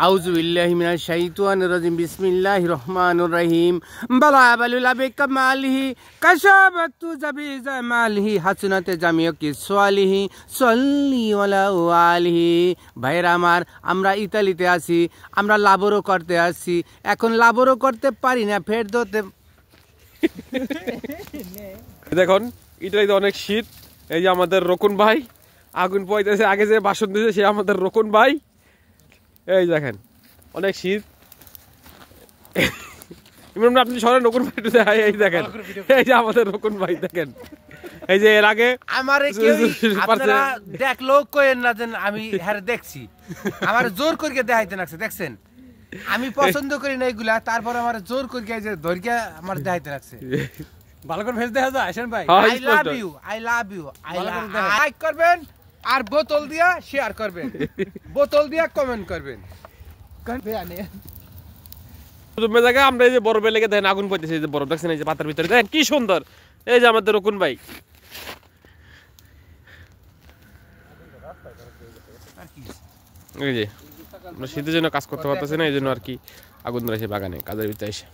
আউযু বিল্লাহি মিনাশ শাইতানির রাজিম বিসমিল্লাহির রহমানির রহিম বালা বালুলা বিকামালিহি কাশাবাতু জাবি জামালিহি হাসনাতে জামিয়াকি সালিহি সাল্লি আলা আলিহি। ভাইরা আমার, আমরা ইতালিতে আছি, আমরা লাবরও করতে আসছি, এখন লাবরও করতে পারি না, ফের ধরতে। দেখুন ইতালিতে অনেক শীত। এই যে আমাদের রকুন ভাই আগুন পোয়াইতেছে, আগে যে বাসন দিয়েছে সে আমাদের রকুন ভাই। এই দেখেন অনেক শীত। ইমরান আপনি সরেন, রকুন ভাই এই দেখেন, এই যে আমাদের রকুন ভাই দেখেন। এই যে এর আগে আমারে কেউ আপনারা দেখলো কইেন না যে আমি হ্যাঁ দেখছি, আমার জোর করিয়ে দেখাইতে লাগছে। দেখছেন আমি পছন্দ করি না এগুলা, তারপর আমার জোর করিয়ে যে ধরিয়া আমার দেখাইতে লাগছে। ভালো করে ফেস দেখা যায় আসেন ভাই। I love you, I love you, I like করবেন আর বোতল দিয়া শেয়ার করবেন, বোতল দিয়া কমেন্ট করবেন। জায়গা আমরা এই যে বরফে লেগে দেখেন আগুন পড়তেছে, এই যে বরফ দেখছেন, এই যে পাতার ভিতরে দেখেন কি সুন্দর। এই যে আমাদের রকুন ভাই, এই যে আমরা শীতের জন্য কাজ করতে পারতেছি না, এই জন্য আর কি আগুন ধরেছে বাগানে কাজের ভিতরে এসে।